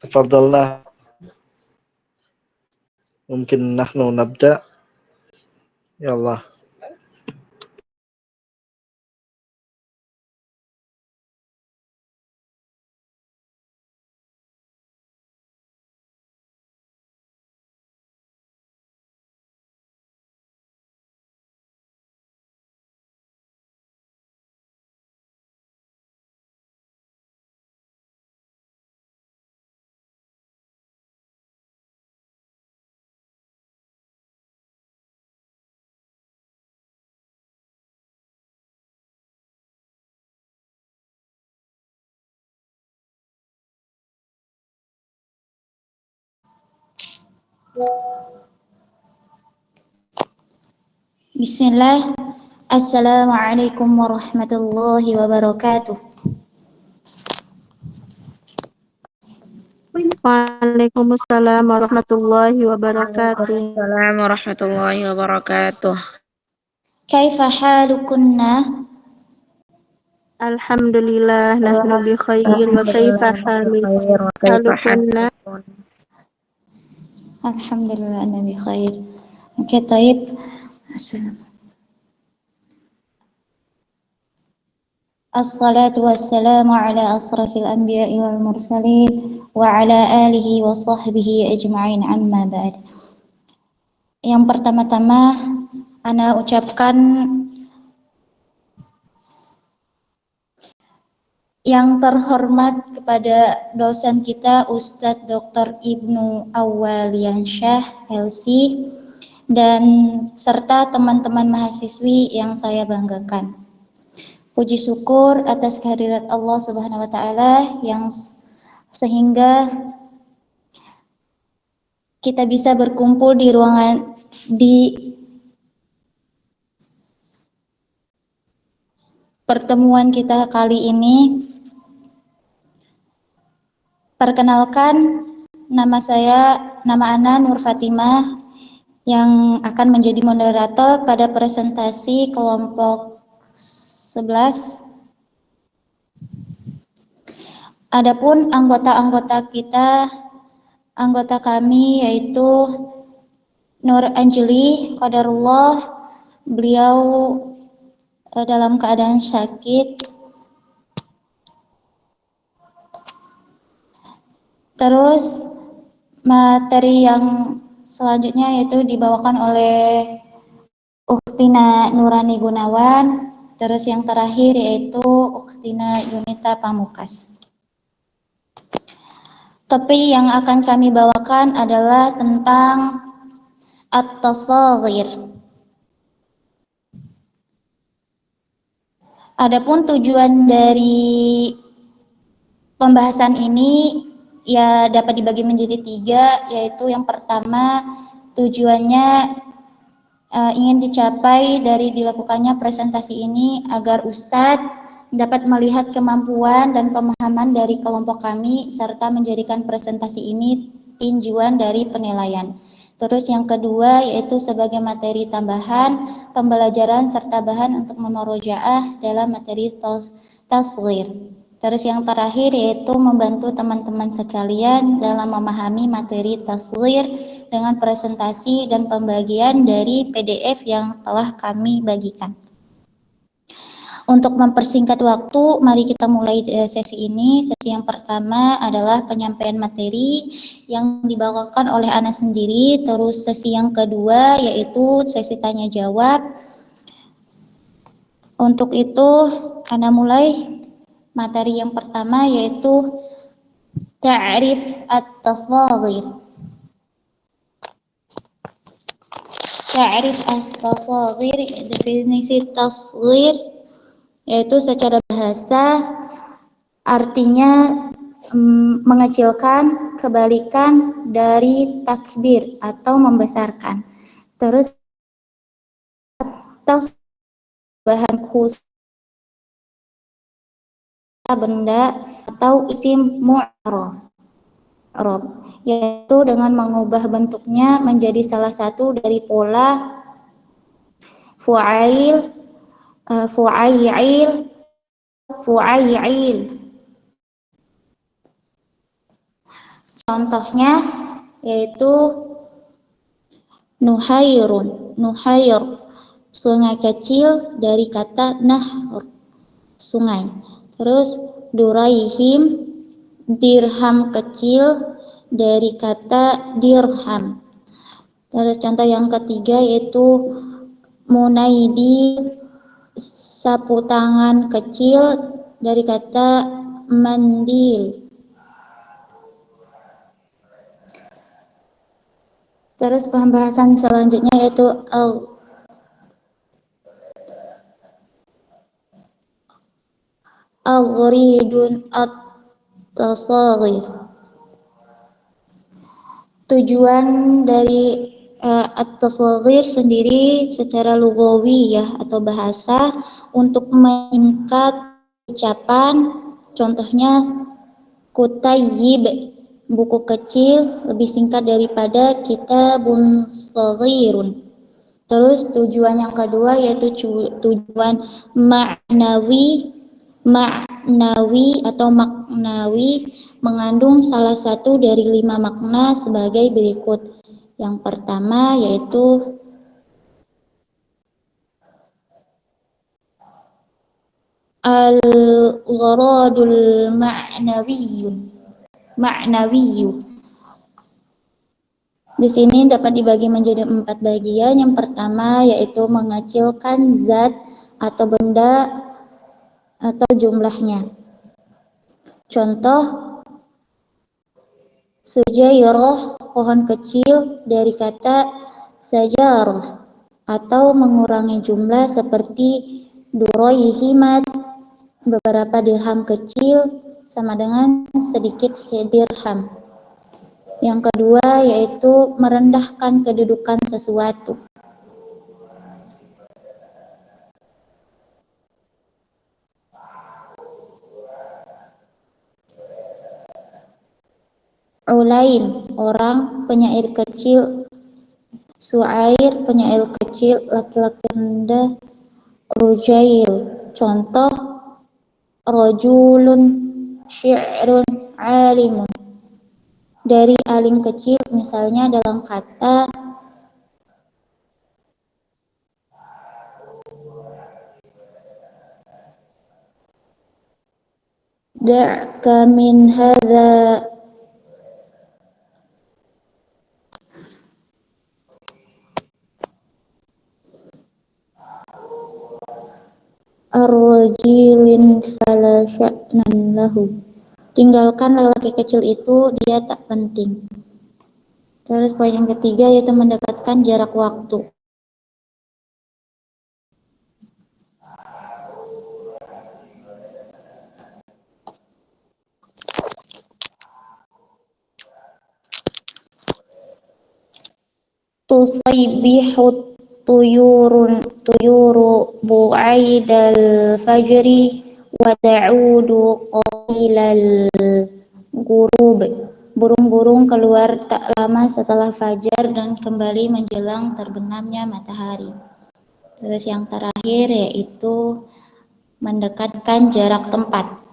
تفضلنا. ممكن نحن نبدأ. يلا. Bismillah. Assalamualaikum warahmatullahi wabarakatuh. Waalaikumsalam warahmatullahi wabarakatuh. Waalaikumsalam warahmatullahi wabarakatuh. Kaifa halukunna? Alhamdulillah nahnu bi khair wa kaifa halukunna. Alhamdulillah ana bi khair. Oke, taib. Assalatu wassalamu ala asrafil anbiya'i wal mursalin wa ala alihi wa sahbihi ajma'in, amma ba'd. Yang pertama-tama ana ucapkan yang terhormat kepada dosen kita Ustadz Dr. Ibnu Awwaliansyah LC dan serta teman-teman mahasiswi yang saya banggakan. Puji syukur atas kehadirat Allah Subhanahu wa taala yang sehingga kita bisa berkumpul di ruangan di pertemuan kita kali ini. Perkenalkan, nama Ana Nur Fatimah yang akan menjadi moderator pada presentasi kelompok 11. Adapun anggota kami yaitu Nur Anjeli Qadarullah, beliau dalam keadaan sakit. Terus materi yang selanjutnya yaitu dibawakan oleh Uktina Nurani Gunawan. Terus yang terakhir yaitu Uktina Yunita Pamukas. Topik yang akan kami bawakan adalah tentang at-tasghir. Adapun tujuan dari pembahasan ini ya dapat dibagi menjadi 3, yaitu yang pertama tujuannya ingin dicapai dari dilakukannya presentasi ini agar Ustadz dapat melihat kemampuan dan pemahaman dari kelompok kami serta menjadikan presentasi ini tinjuan dari penilaian. Terus yang kedua yaitu sebagai materi tambahan, pembelajaran serta bahan untuk memurojaah dalam materi tasghir. Terus yang terakhir yaitu membantu teman-teman sekalian dalam memahami materi tasghir dengan presentasi dan pembagian dari PDF yang telah kami bagikan. Untuk mempersingkat waktu, mari kita mulai sesi ini. Sesi yang pertama adalah penyampaian materi yang dibawakan oleh Ana sendiri. Terus sesi yang kedua yaitu sesi tanya jawab. Untuk itu Ana mulai. Materi yang pertama yaitu ta'rif at-tasghir. Ta'rif at-tasghir, definisi tasghir yaitu secara bahasa artinya mengecilkan, kebalikan dari takbir atau membesarkan. Terus bahan khusus benda atau isim mu'raf, yaitu dengan mengubah bentuknya menjadi salah satu dari pola fu'ail, fu'ail. Contohnya yaitu nuhair, sungai kecil dari kata nahr, sungai. Terus duraihim, dirham kecil dari kata dirham. Terus contoh yang ketiga yaitu munaidi, sapu tangan kecil dari kata mandil. Terus pembahasan selanjutnya yaitu al-ghuridun at-tasaghir. Tujuan dari at-tasaghir sendiri secara lugawi ya atau bahasa untuk meningkat ucapan. Contohnya kutayyib, buku kecil, lebih singkat daripada kitabun shaghirun. Terus tujuan yang kedua yaitu tujuan maknawi atau maknawi, mengandung salah satu dari 5 makna sebagai berikut. Yang pertama yaitu al-gharadul ma'nawiyyu. Di sini dapat dibagi menjadi 4 bagian. Yang pertama yaitu mengecilkan zat atau benda atau jumlahnya. Contoh sujairah, pohon kecil dari kata sajarah, atau mengurangi jumlah seperti duraihimat, beberapa dirham kecil sama dengan sedikit dirham. Yang kedua yaitu merendahkan kedudukan sesuatu. Ulaim, orang, penyair kecil. Su'air, penyair kecil, laki-laki rendah. Rujail, contoh rajulun syi'run alimun, dari alim kecil, misalnya dalam kata da'ka min hadza ar-rajulin fala sya'nan lahu, tinggalkan lelaki kecil itu, dia tak penting. Terus poin yang ketiga yaitu mendekatkan jarak waktu. Tusaybihut tuyuru bu'aidal fajri wa ta'udu qailal gurub, burung-burung keluar tak lama setelah fajar dan kembali menjelang terbenamnya matahari. Terus yang terakhir yaitu mendekatkan jarak tempat.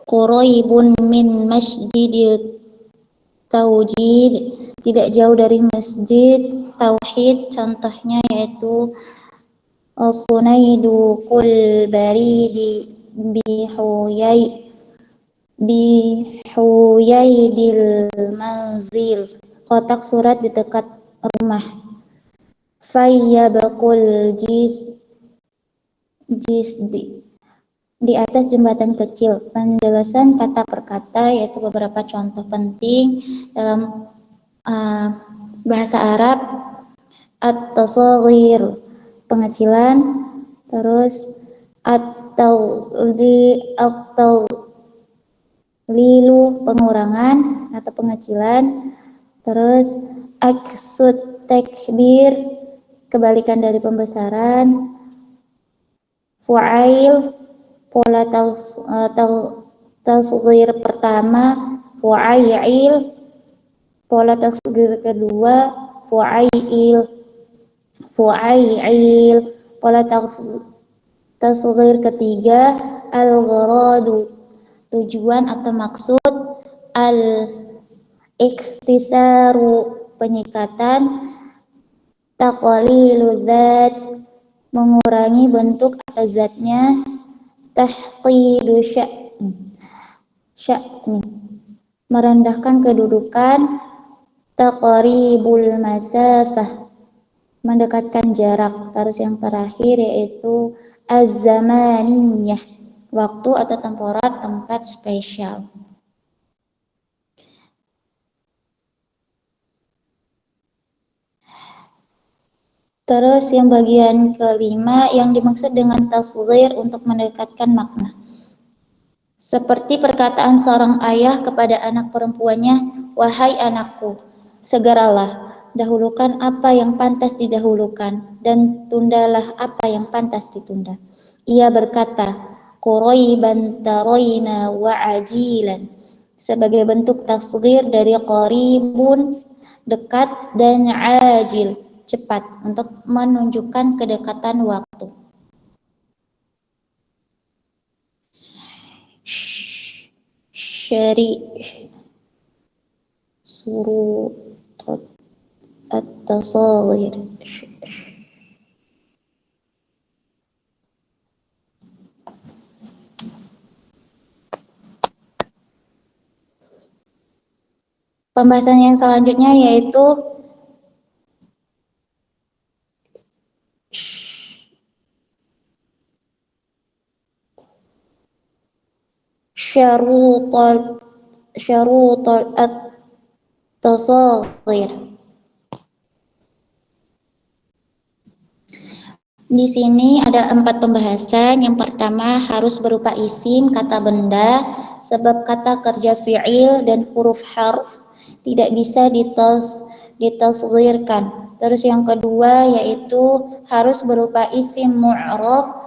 Quraibun min masjidil tauhid, tidak jauh dari masjid tauhid. Contohnya yaitu as-sunaidu kul baridi bihuyaidil manzil, kotak surat di dekat rumah. Fayyabakul jisdi, di atas jembatan kecil. Penjelasan kata per kata yaitu beberapa contoh penting dalam bahasa Arab. At-tasaghir, pengecilan. Terus at-taqlilu, pengurangan atau pengecilan. Terus aksut takbir, kebalikan dari pembesaran. Fu'ail, pola tasghir pertama. Fu'ail, pola tasghir kedua. Fu'ail, pola Tasghir ketiga al-gharadu, tujuan atau maksud. Al-ikhtisaru, penyingkatan. Taqlilu dzat, mengurangi bentuk atau zatnya. Tahqidu sya'ni, merendahkan kedudukan. Taqribul masafah, mendekatkan jarak. Terus yang terakhir yaitu az-zamaniyah, waktu atau tempat spesial. Terus yang bagian kelima yang dimaksud dengan tasghir untuk mendekatkan makna. Seperti perkataan seorang ayah kepada anak perempuannya, "Wahai anakku, segeralah, dahulukan apa yang pantas didahulukan, dan tundalah apa yang pantas ditunda." Ia berkata, "Quraiban tarayna wa ajilan," sebagai bentuk tasghir dari qaribun, dekat, dan ajil, cepat, untuk menunjukkan kedekatan waktu. Surut at-tasghir. Pembahasan yang selanjutnya yaitu syarutul at-tasghir. Di sini ada 4 pembahasan. Yang pertama harus berupa isim, kata benda, sebab kata kerja fi'il dan huruf harf tidak bisa ditasghirkan. Terus yang kedua yaitu harus berupa isim mu'rab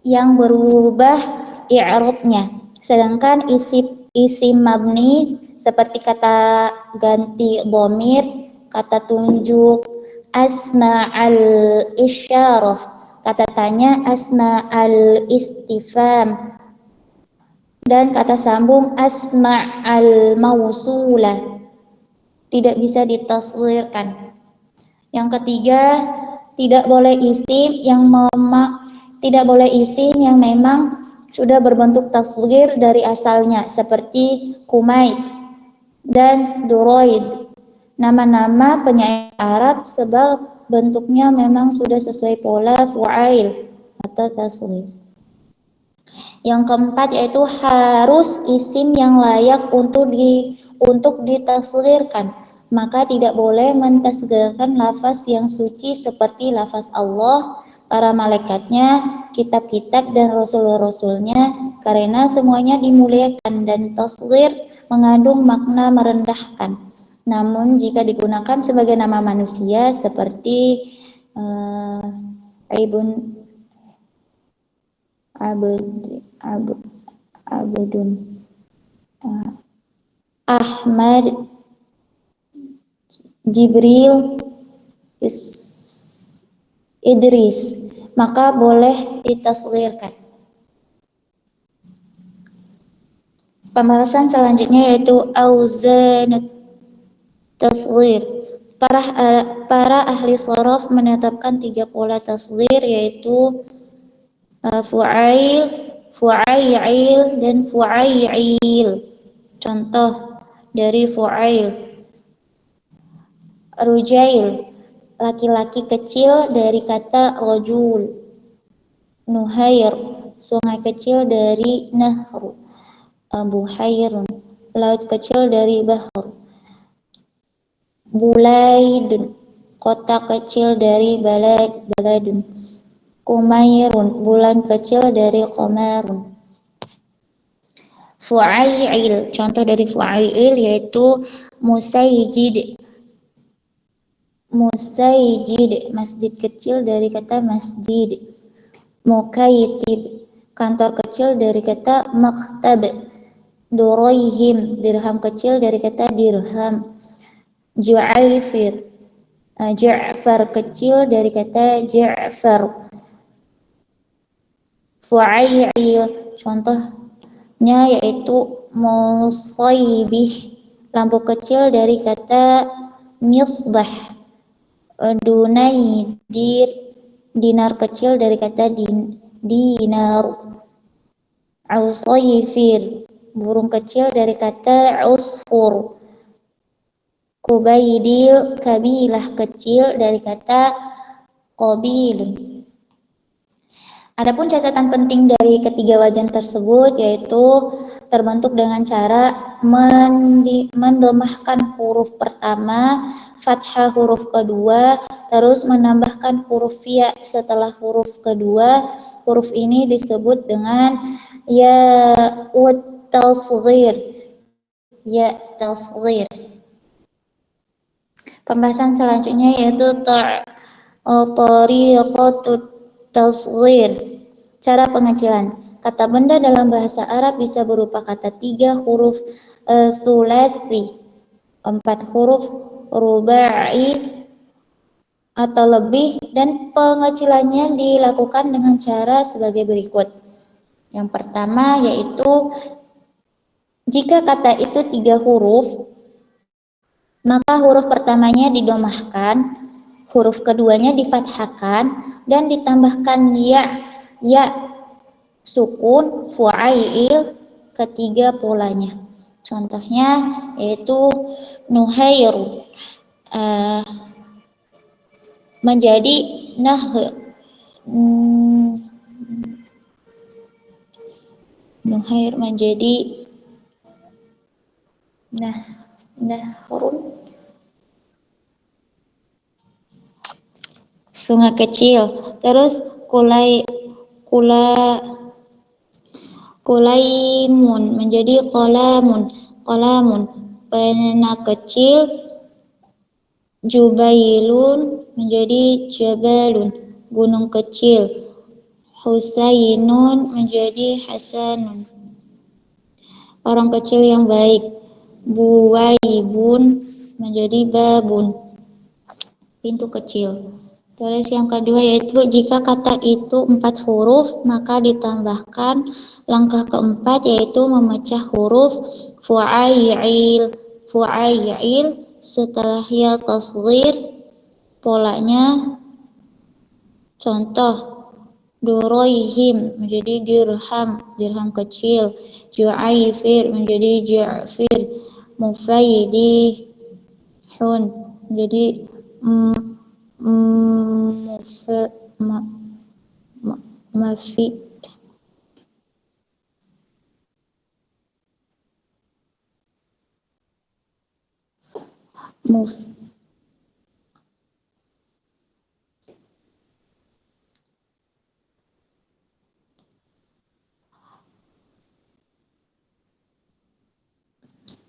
yang berubah i'rabnya. Sedangkan isim mabni seperti kata ganti dhamir, kata tunjuk asma'al isyarah, kata tanya asma'al istifham, dan kata sambung asma'al mausulah, tidak bisa ditasghirkan. Yang ketiga, tidak boleh isim yang memang sudah berbentuk tasghir dari asalnya, seperti Kumait dan Duroid, nama-nama penyair Arab, sebab bentuknya memang sudah sesuai pola fu'ail atau tasghir. Yang keempat yaitu harus isim yang layak untuk ditasghirkan, maka tidak boleh mentasghirkan lafaz yang suci seperti lafaz Allah, para malaikatnya, kitab-kitab, dan rasul-rasulnya, karena semuanya dimuliakan dan tasghir mengandung makna merendahkan. Namun jika digunakan sebagai nama manusia seperti Abdun, Ahmad, Jibril, Idris, maka boleh ditasghirkan. Pembahasan selanjutnya yaitu auzanut tasghir. Para ahli shorof menetapkan 3 pola tasghir yaitu fu'ail, fu'ail, dan fu'ail. Contoh dari fu'ail: Rujail, laki-laki kecil, dari kata rajul. Nuhair, sungai kecil, dari nahru. Buhairun, laut kecil, dari bahr. Bulaidun, kota kecil, dari baladun. Kumairun, bulan kecil, dari qamarun. Fu'ail, contoh dari fu'ail yaitu Musaijid, masjid kecil, dari kata masjid. Mukaitib, kantor kecil, dari kata maktab. Duraihim, dirham kecil, dari kata dirham. Ja'far kecil, dari kata Ja'far. fu'ail. Contohnya yaitu musaibih, lampu kecil dari kata misbah. Dunaidir, dinar kecil dari kata dinar. Usayfir, burung kecil dari kata usfur. Kubaidil, kabilah kecil dari kata qabil. Adapun catatan penting dari ketiga wajan tersebut yaitu terbentuk dengan cara mendomahkan huruf pertama, fathah huruf kedua, terus menambahkan huruf ya setelah huruf kedua. Huruf ini disebut dengan ya'ut tasghir. Ya tasghir. Pembahasan selanjutnya yaitu tariqatut tasghir, cara pengecilan. Kata benda dalam bahasa Arab bisa berupa kata 3 huruf tsulasi, 4 huruf rubai atau lebih, dan pengecilannya dilakukan dengan cara sebagai berikut. Yang pertama yaitu jika kata itu 3 huruf, maka huruf pertamanya didomahkan, huruf keduanya difathahkan, dan ditambahkan ya sukun, fu'ail, ketiga polanya. Contohnya yaitu nuhairu, menjadi nuhair menjadi nahrun, sungai kecil. Terus kulaimun menjadi qalamun, pena kecil. Jubailun menjadi jabalun, gunung kecil. Husainun menjadi hasanun, orang kecil yang baik. Buwaibun menjadi babun, pintu kecil. Terus yang kedua yaitu jika kata itu 4 huruf, maka ditambahkan langkah keempat yaitu memecah huruf fu'ail setelah ya tasghir polanya. Contoh Duraihim menjadi dirham kecil. Ju'aifir menjadi ja'fir. Mufaidihun menjadi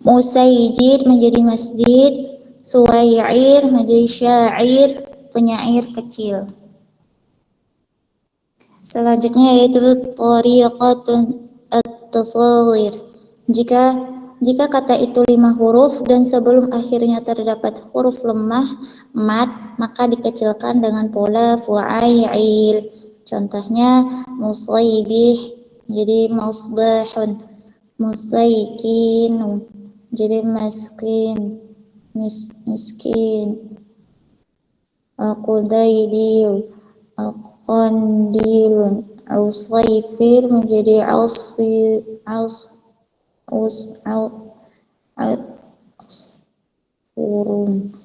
Musaijid menjadi masjid. Suwair menjadi syair, penyair kecil. Selanjutnya yaitu tariqatun at-tasghir. Jika kata itu 5 huruf dan sebelum akhirnya terdapat huruf lemah mat, maka dikecilkan dengan pola fu'ail. Contohnya musaibih menjadi musbahun, musaikinu jadi miskin, qudaidil, qandilun, usayfir menjadi usfurun,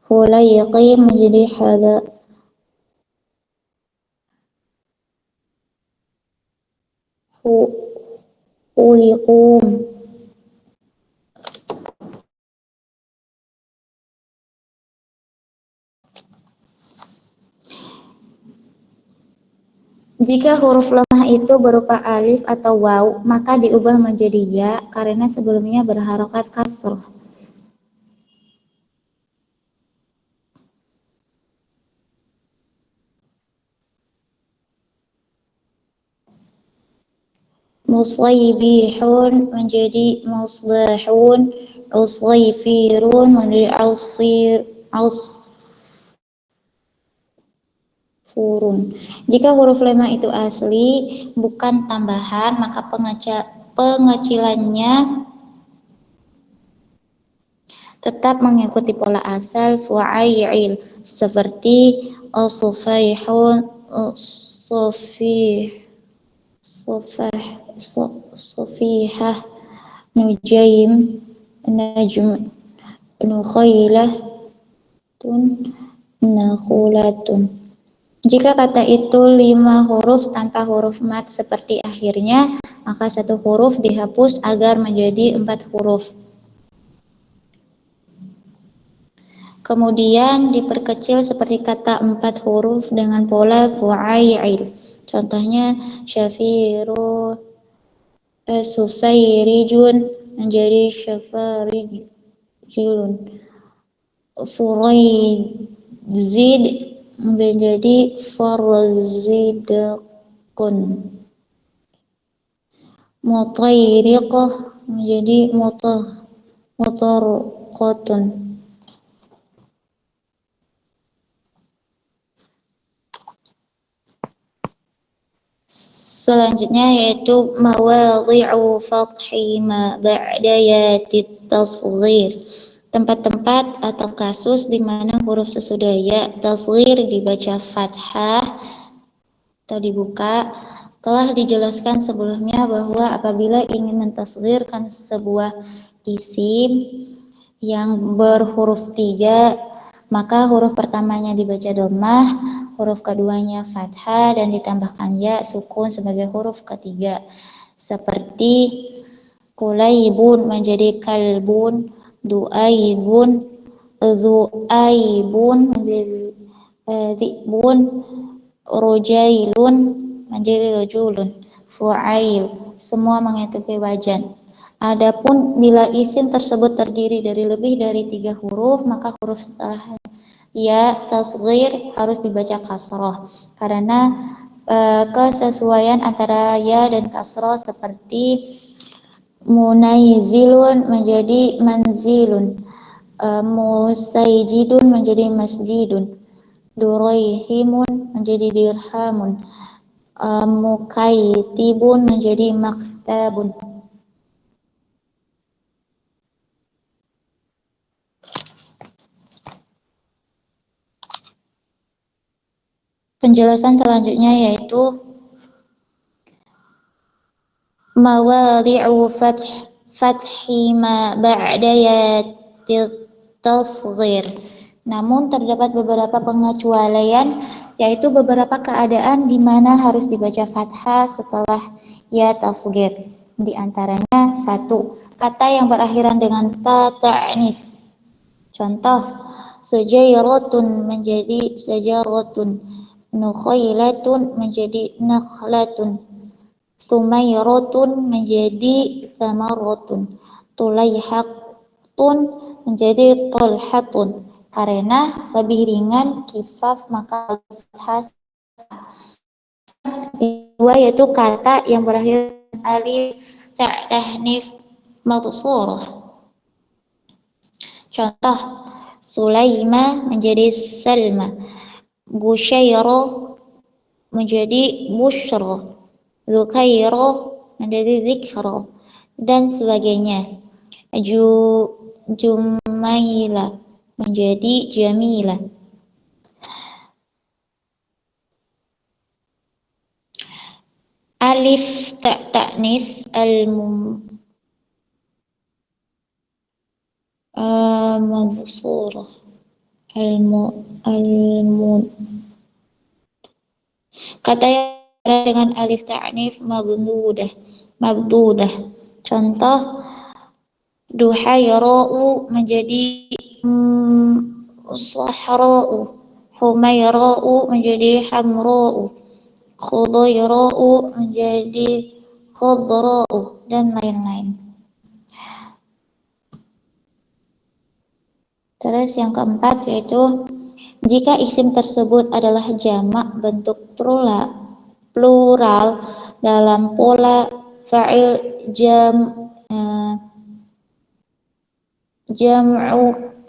hulayqim menjadi huliqum. Jika huruf lemah itu berupa alif atau waw, maka diubah menjadi ya karena sebelumnya berharokat kasroh. Musaybihun menjadi musbahun, usayfirun menjadi furun. Jika huruf lemah itu asli, bukan tambahan, maka pengecilannya tetap mengikuti pola asal fu'ail, seperti as-sufaihun, sufihah, nujaim, najm, nukhailah, nakhulatun. Jika kata itu 5 huruf tanpa huruf mat seperti akhirnya, maka 1 huruf dihapus agar menjadi 4 huruf. Kemudian diperkecil seperti kata 4 huruf dengan pola fu'ail. Contohnya syafiru, sufairijun menjadi syafarijun. Furaizid menjadi farzidqun. Mutairiqah menjadi mutarqatun. Selanjutnya yaitu mawadhi'u fathi ma ba'da yatit tasghir. Tempat-tempat atau kasus di mana huruf sesudah ya tasghir dibaca fathah atau dibuka. Telah dijelaskan sebelumnya bahwa apabila ingin mentasghirkan sebuah isim yang berhuruf 3, maka huruf pertamanya dibaca dhammah, huruf keduanya fathah dan ditambahkan ya sukun sebagai huruf ketiga. Seperti kulaibun menjadi kalbun, duaibun, dhuaibun menjadi dhibun, rojailun menjadi rojulun, fu'ail, semua mengikuti wajan. Adapun bila isim tersebut terdiri dari lebih dari 3 huruf, maka huruf setelah ya tasghir harus dibaca kasrah karena kesesuaian antara ya dan kasrah, seperti munaizilun menjadi manzilun, musaijidun menjadi masjidun, duraihimun menjadi dirhamun, mukaitibun menjadi maktabun. Penjelasan selanjutnya yaitu mawadhi'u fathi ma ba'da yatit tasghir. Namun terdapat beberapa pengecualian, yaitu beberapa keadaan di mana harus dibaca fathah setelah ya tasghir. Di antaranya 1, kata yang berakhiran dengan ta ta'nis. Contoh, sujairatun menjadi sajaratun, nukhailatun menjadi nakhlatun, Sumairatun menjadi Samaratun, Tulaihaqtun menjadi Tolhatun. Karena lebih ringan kifaf maka fathah. Kedua yaitu kata yang berakhir alif ta'nif maqsurah. Contoh, Sulaima menjadi Salma, Busyairah menjadi Busyra, Dzukhaira menjadi Zikra, dan sebagainya. Jumaila menjadi Jamila. Alif ta'nis al-mabsurah kata yang dengan alif ta'nif mabdudah. Contoh, duhaira'u menjadi sahra'u, humaira'u menjadi hamra'u, khudaira'u menjadi khadra'u, dan lain-lain. Terus yang keempat yaitu jika isim tersebut adalah jamak bentuk plural dalam pola fa'il jam'u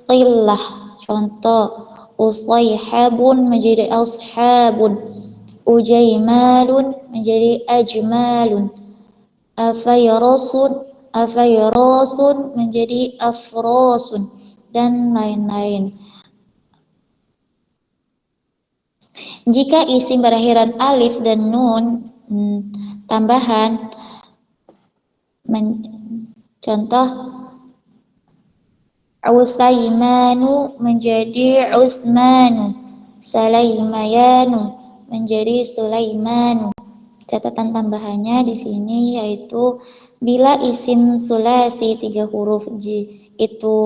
qillah. Contoh, Usayhabun menjadi ashabun. Ujaimalun menjadi ajmalun. Afayrasun menjadi afrasun, dan lain-lain. Jika isim berakhiran alif dan nun tambahan, contoh Usaimanu menjadi Usmanu, Salaimayanu menjadi Sulaimanu. Catatan tambahannya di sini yaitu bila isim sulasi 3 huruf itu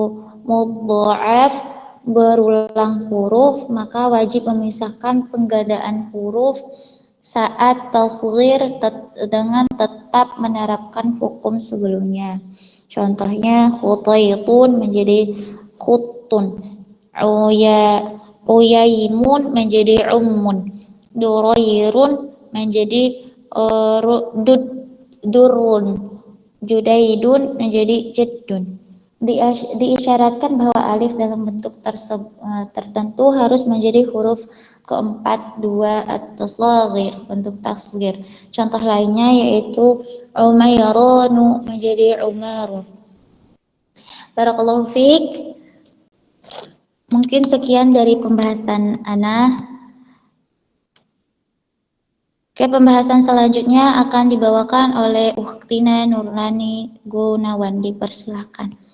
mudha'af berulang huruf, maka wajib memisahkan penggandaan huruf saat tasghir dengan tetap menerapkan hukum sebelumnya. Contohnya khutaitun menjadi khuttun, uyaimun menjadi ummun, durairun menjadi durun, judaidun menjadi jaddun. Diisyaratkan bahwa alif dalam bentuk tertentu harus menjadi huruf keempat dua atau shaghir, bentuk tasghir. Contoh lainnya yaitu umayranu menjadi umarun. Barakallahu fiik. Mungkin sekian dari pembahasan ana. Oke, pembahasan selanjutnya akan dibawakan oleh Ukhtina Nurlani Gunawan. Dipersilakan.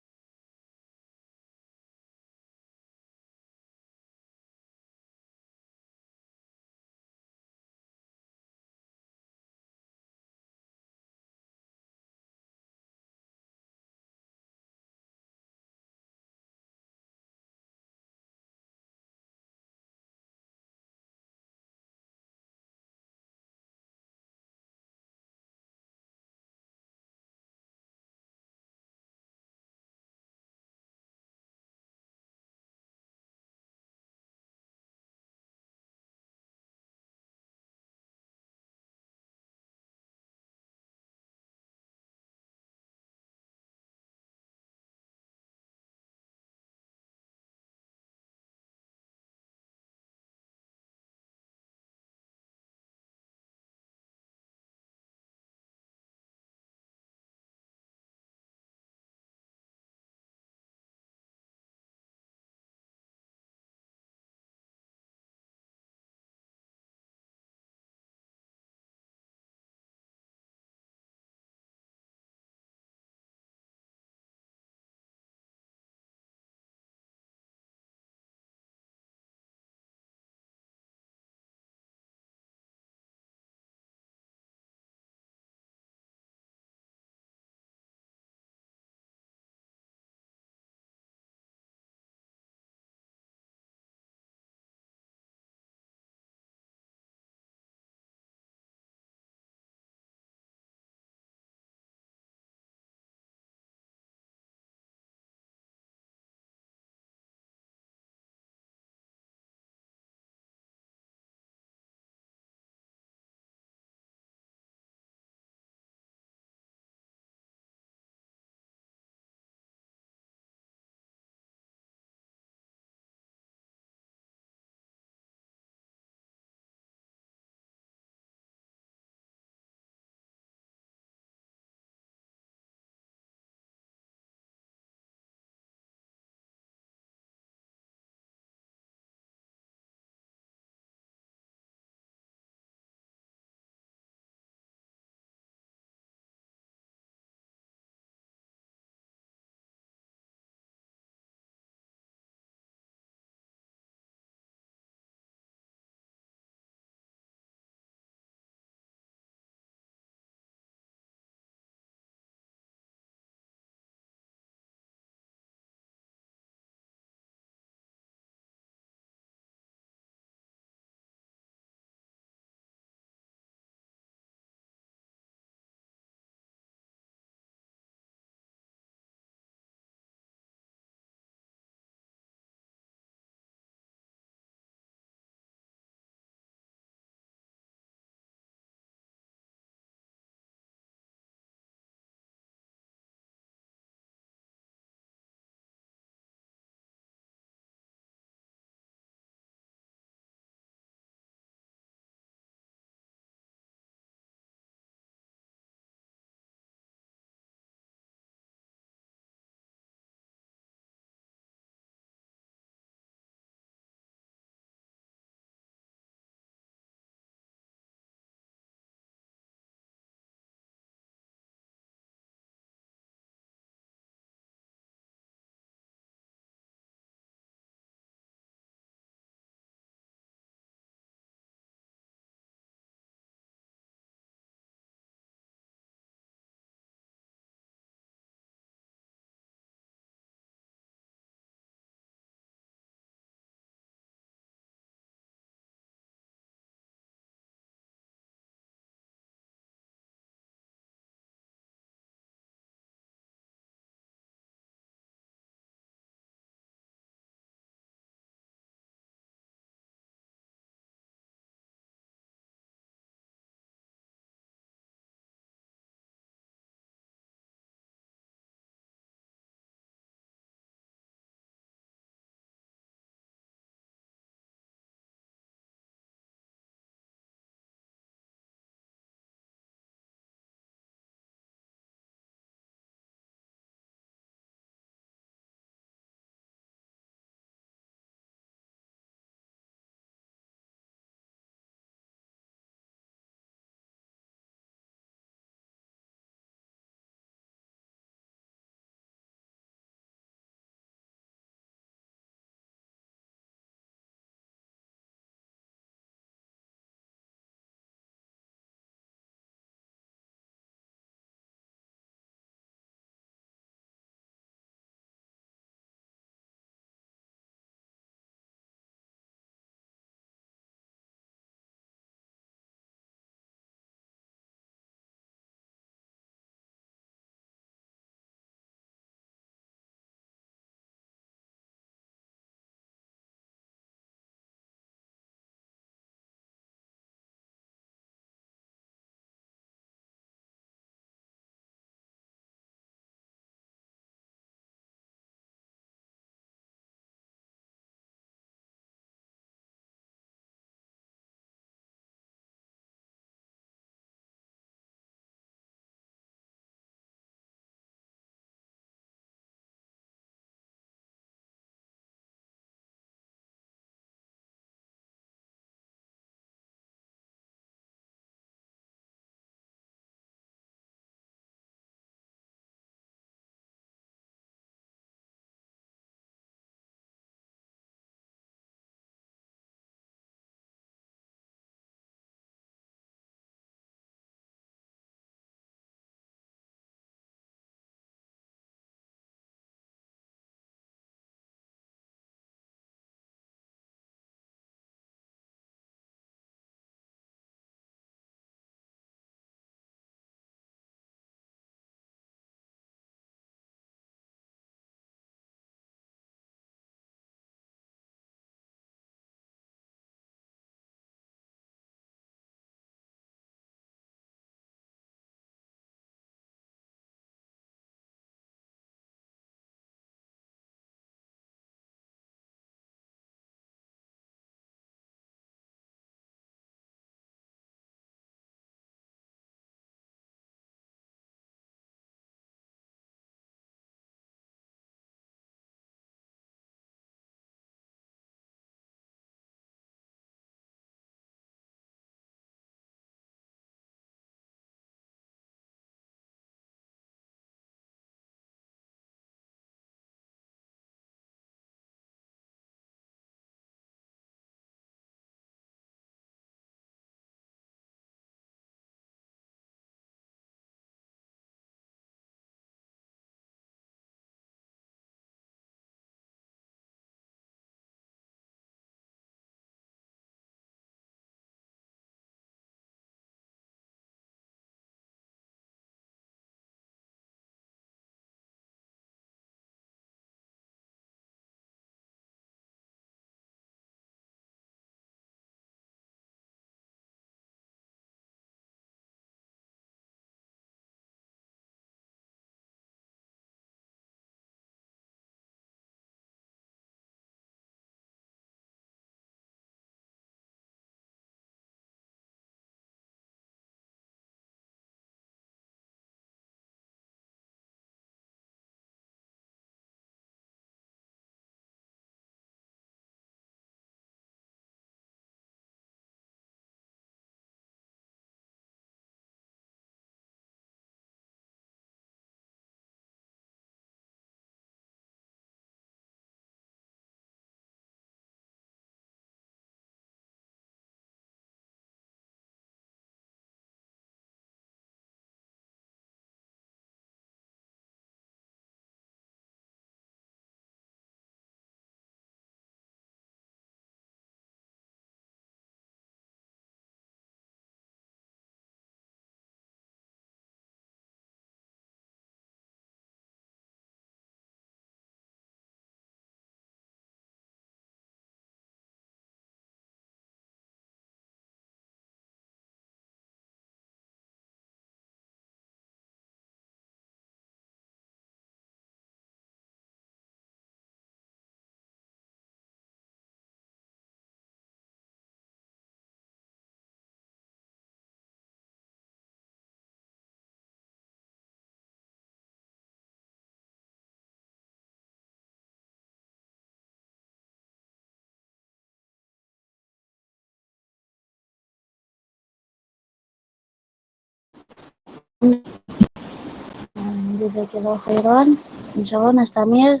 Jazakallahu khairan. Insyaallah nastamir.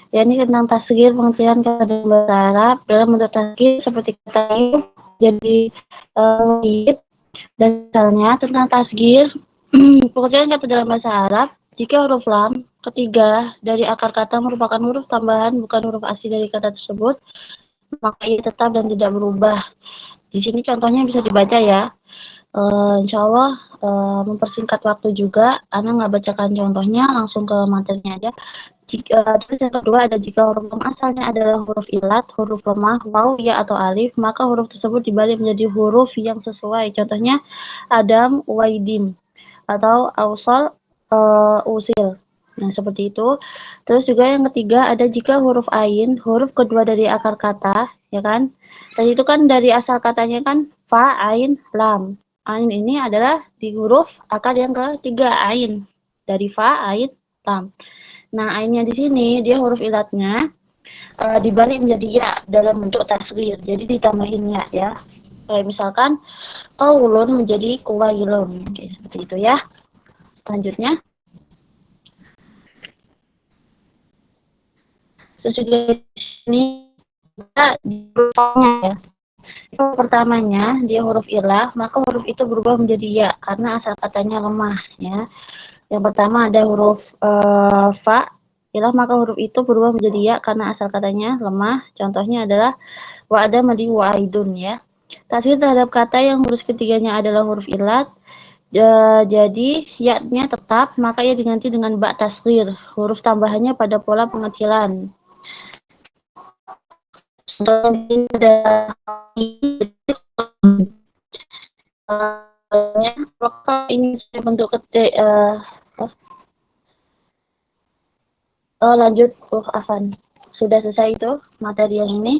Ya, ini tentang tasghir, pengertian kata dalam bahasa Arab. Dalam bentuk tasghir seperti kata itu jadi dan misalnya tentang tasghir pengertian kata dalam bahasa Arab. Jika huruf lam ketiga dari akar kata merupakan huruf tambahan bukan huruf asli dari kata tersebut, maka ia tetap dan tidak berubah. Di sini contohnya bisa dibaca ya. Insya Allah mempersingkat waktu juga, Ana nggak bacakan contohnya, langsung ke materinya aja. Terus yang kedua ada jika huruf lam asalnya adalah huruf ilat, huruf lemah, waw, ya atau alif, maka huruf tersebut dibalik menjadi huruf yang sesuai. Contohnya Adam, Waidim, atau Ausol, Usil. Nah, seperti itu. Terus juga yang ketiga ada jika huruf ain, huruf kedua dari akar kata, ya kan? Tadi itu kan dari asal katanya kan fa, ain, lam. Ain ini adalah di huruf akar yang ketiga, ain. Dari fa, ain, lam. Nah, ainnya di sini dia huruf ilatnya dibalik menjadi ya dalam bentuk tasghir. Jadi ditambahin ya. Kayak misalkan qaulun menjadi qawailun. Oke, seperti itu ya. Selanjutnya. Terus juga di sini kita di hurufnya ya. Huruf pertamanya dia huruf ilah, maka huruf itu berubah menjadi ya karena asal katanya lemah ya. Yang pertama ada huruf fa, ilah, maka huruf itu berubah menjadi ya karena asal katanya lemah. Contohnya adalah wa ada madi wa aidun ya. Tasghir terhadap kata yang huruf ketiganya adalah huruf ilat. Jadi ya-nya tetap, maka ia diganti dengan ba tasghir. Huruf tambahannya pada pola pengecilan. Contohnya ada ini bentuk lanjut Afan. Sudah selesai itu materi yang ini.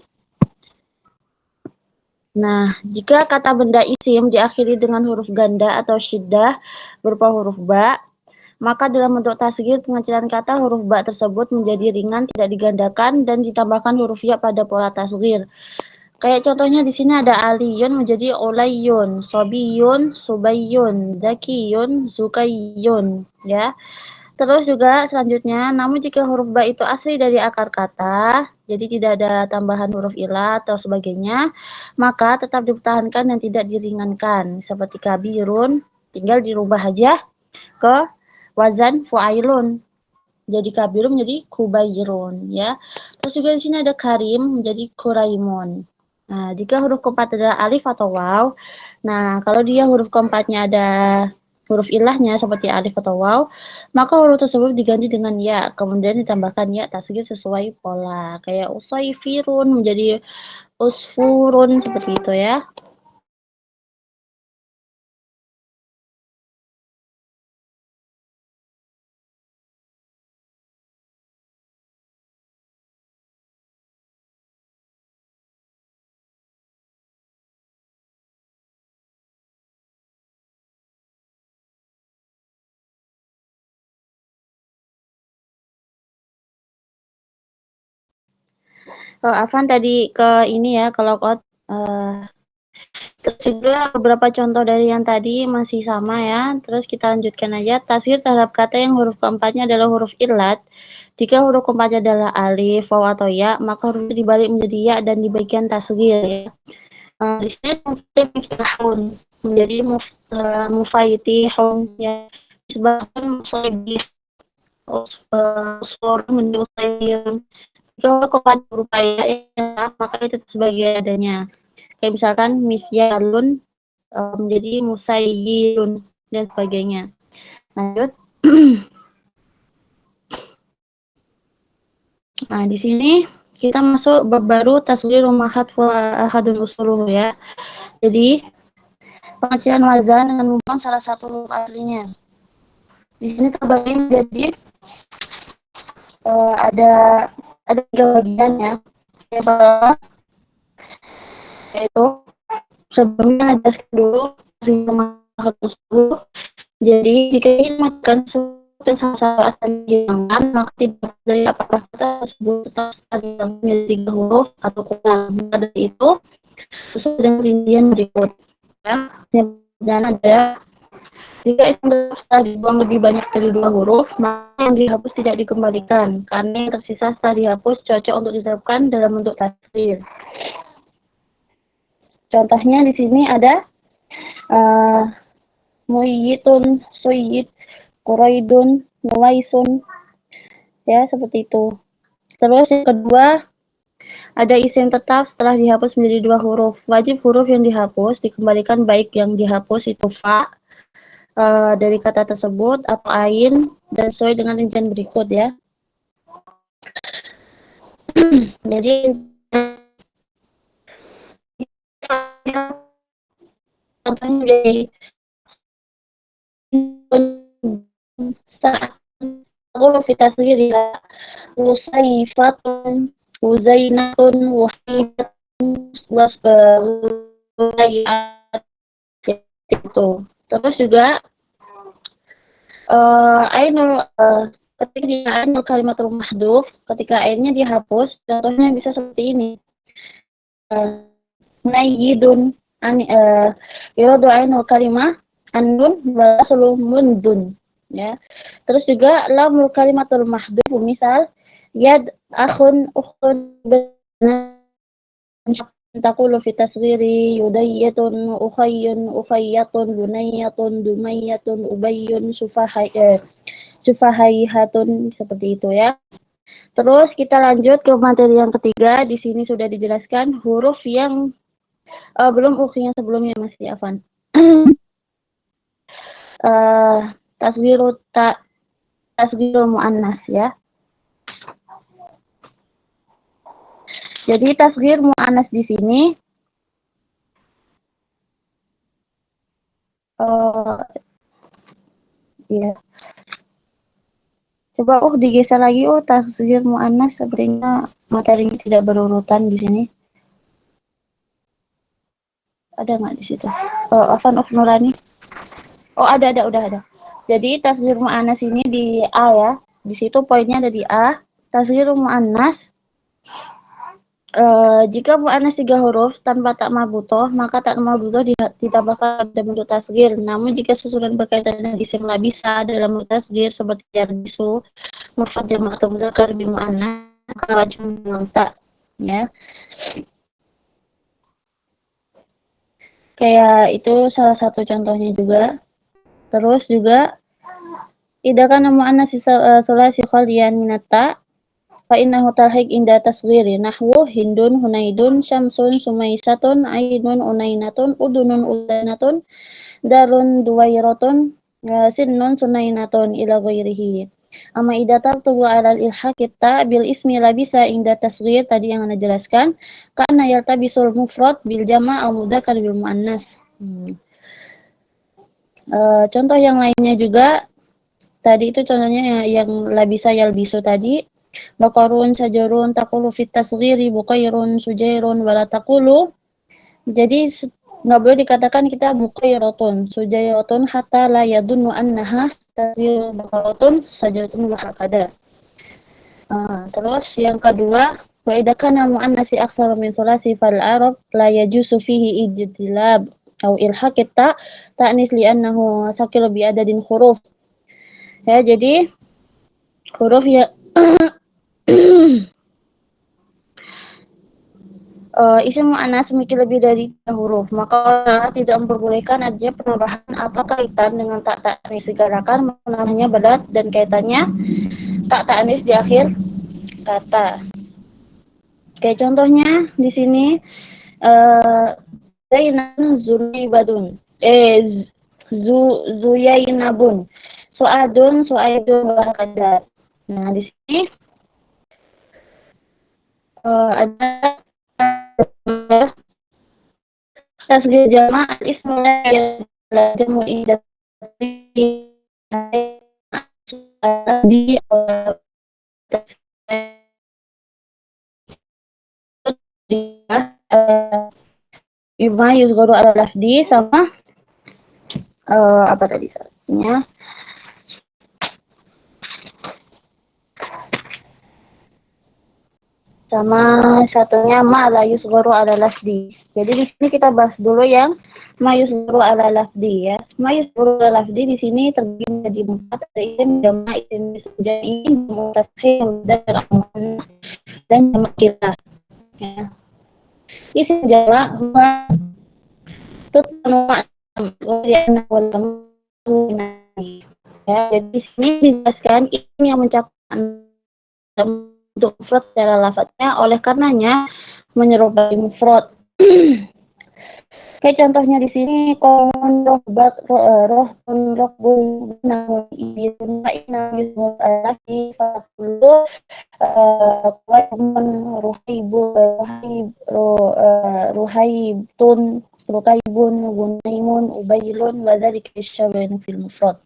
Nah, jika kata benda isim diakhiri dengan huruf ganda atau syiddah berupa huruf ba, maka dalam bentuk tasghir pengecilan kata huruf ba tersebut menjadi ringan, tidak digandakan dan ditambahkan huruf ya pada pola tasghir. Kayak contohnya di sini ada aliyun menjadi olayun, sobiyun, subayun, zakiyun, zukayun, ya. Terus juga selanjutnya, namun jika huruf ba itu asli dari akar kata, jadi tidak ada tambahan huruf ilah atau sebagainya, maka tetap dipertahankan dan tidak diringankan. Seperti kabirun, tinggal dirubah aja ke wazan fu'ailun. Jadi kabirun menjadi kubairun, ya. Terus juga di sini ada karim menjadi kuraimun. Nah, jika huruf keempat adalah alif atau waw, nah kalau dia huruf keempatnya ada huruf ilahnya seperti alif atau waw, maka huruf tersebut diganti dengan ya, kemudian ditambahkan ya tasghir sesuai pola. Kayak usaifirun menjadi usfurun, seperti itu ya. Afan tadi ke ini ya, ke logout. Terus juga beberapa contoh dari yang tadi masih sama ya. Terus kita lanjutkan aja. Tasghir terhadap kata yang huruf keempatnya adalah huruf ilat. Jika huruf keempatnya adalah alif, waw atau ya, maka huruf itu dibalik menjadi ya dan di bagian tasghir ya. Di sini miftahun menjadi mufaitihun ya. Disebabkan musaibih, usfur menjadi usaibihun. Jika keempat berupa ya, maka itu sebagai adanya. Kayak misalkan misyalun menjadi musayyirun dan sebagainya. Lanjut. Nah, di sini kita masuk bab baru tasghir mahat wa ahadun usuluhu ya. Jadi pengecilan wazan dengan membuang salah satu huruf aslinya. Di sini terbagi menjadi ada 3 bagian ya. Yang pertama yaitu sebelumnya ada dulu jadi jika ingin memakan sesuatu salah satu asal jangan, maka tidak dari apakah kata tersebut tetap menjadi 3 huruf atau kurang. Maka dari itu sesuai dengan rincian berikut ya. Dan ada Jika isim tetap setelah dibuang lebih banyak dari 2 huruf, maka yang dihapus tidak dikembalikan. Karena yang tersisa setelah dihapus cocok untuk diterapkan dalam bentuk tasghir. Contohnya di sini ada muyyitun, suyyid, quraidun, nuwaisun, ya seperti itu. Terus yang kedua, ada isim tetap setelah dihapus menjadi 2 huruf. Wajib huruf yang dihapus dikembalikan baik yang dihapus itu fa dari kata tersebut atau ain, dan sesuai dengan rincian berikut ya. Jadi contohnya dari saat aku kita sendiri usaifatun, uzainatun, wahidatun, wasbayat itu. Terus juga ainul ketika di ainul kalimatul mahdhuf, ketika ainnya dihapus, contohnya bisa seperti ini. Nayyidun yuradu ainul kalimah annun wa aslu mundun, ya. Terus juga lamul kalimatul mahdhuf, misal yad, akhun, ukhtun, taqulu fi tasghiri yudayyatun, ukhayyun, ukhayyatun, bunayyatun, dumayyatun, ubayyun, sufahaihatun, seperti itu ya. Terus kita lanjut ke materi yang ketiga. Di sini sudah dijelaskan huruf yang belum yang sebelumnya masih Afan. Tasghirul muannas ya. Jadi tasghir muannas di sini ya. Coba digeser lagi tasghir muannas, sepertinya materinya tidak berurutan di sini. Ada nggak di situ? Afan Nurani. Ada, udah ada. Jadi tasghir muannas ini di A ya. Di situ poinnya ada di A. Tasghir muannas. Jika muannas 3 huruf tanpa tak marbutoh, maka tak marbutoh ditambahkan dalam bentuk tasghir. Namun jika susunan berkaitan dengan isim la bisa dalam bentuk tasghir seperti yarbisu, mufrad jamak atau muzakkar bil muannas, maka wajib membuang tak, ya. Kayak itu salah satu contohnya juga. Terus juga idza kana muannas sulasi khaliyan minata fa innahu talhiq inda tasghiri nahwu hindun, hunaidun, syamsun, sumaisatun, ainun, unainatun, udunun, udanatun, darun, duwairatun, sinnun, sunainatun, ila ghairihi. Amma idza tartubu ala al-ilhaq kita bil ismi labisa inda tasghir, tadi yang Anda jelaskan, karena yaltabisul mufrad bil jama' au mudzakkar bil muannas. Contoh yang lainnya juga, tadi itu contohnya yang labisa yalbisu tadi. Bakarun, sajarun, taqulu fit tasghiri, bukairun, sujairun, wala taqulu. Jadi nggak boleh dikatakan kita bukairatun, sujairatun, hatta la yadunnu annaha tasghiru bakaratun, sajaratun, wa hakada. Terus yang kedua, wa idza kana muannasi aktsara min thulathi fal arab la yajuzu fihi ijtilab au ilhaq ta'nis li annahu sakil bi adadin huruf. Ya, jadi huruf ya isim muannas memiliki lebih dari 3 huruf, maka tidak memperbolehkan adanya penambahan atau kaitan dengan tak ta'nis, dikarenakan penambahannya berat dan kaitannya tak ta'nis di akhir kata. Kayak contohnya di sini Zainun Zunaibadun, Zuyainabun, Su'adun, Su'aidun, wa hakadha. Nah, di sini ada tasghir jama' al-ismu la jamu idza di Ima yuzgharu ala lafdi sama apa tadi satunya? Sama satunya ma la yuzgharu ala lafdi. Jadi di sini kita bahas dulu yang mayusguru ala lafdi ya. Mayusguru ala lafdi di sini terbagi menjadi 4, ada isim jamak, isim jami, mutakhir dan muannas dan jamak kilah. Ya. Isim jamak ya, jadi di sini dijelaskan isim yang mencakup untuk mufrad secara lafadznya, oleh karenanya menyerupai mufrad. Kayak contohnya di sini kon rohbat rohbun rohbun namun ibun inam alasi fakulu kuatun ruhaibun rukaibun gunaimun ubailun wadzalika isyabun fil mufrad.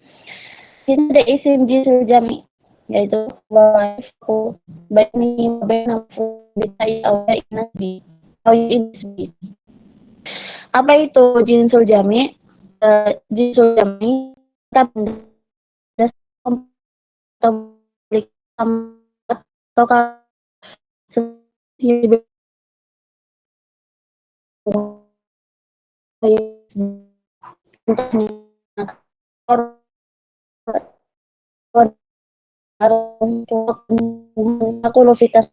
Ini ada isim jinsul jami, yaitu wa'ifu baini bainafu bitai awai nasbi awai isbi. Apa itu jinsul jami? Jinsul jami kita aku lofitas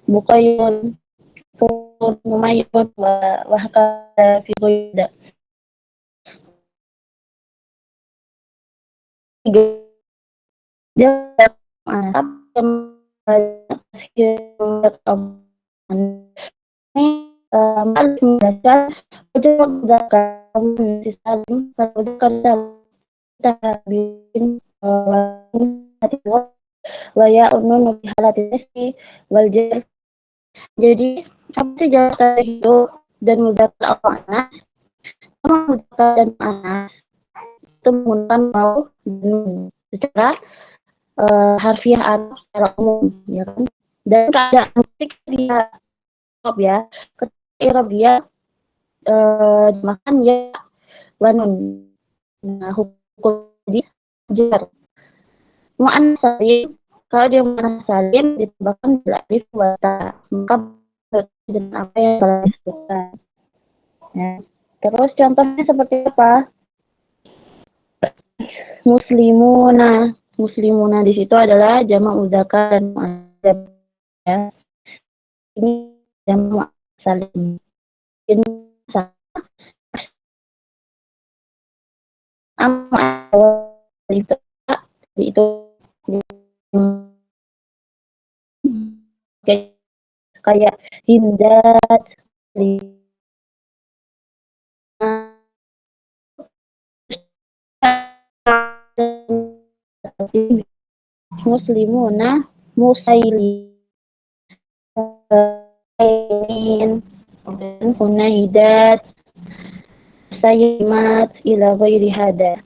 bukayun mumayun wa hakada fi ghayda. Jadi apa sih jawaban hidup dan mudzakkar al-mu'annas? Mudzakkar dan mu'annas itu menggunakan waw secara harfiah atau secara umum, ya kan? Dan keadaan ketika dia ya, ketika i'rab dia makan ya wanun. Nah, hukum di jar. Mu'annas salim, kalau dia mu'annas salim ditambahkan bil alif wa ta, maka dengan apa yang telah disebutkan. Ya. Terus contohnya seperti apa? Muslimuna. Muslimuna di situ adalah jamak mudzakkar dan mu'annas ya. Ini jamak salim. Ini itu kayak Hindat, Muslimuna, Musaili, Hunaidat, Sayyimat, ila ghairi hada.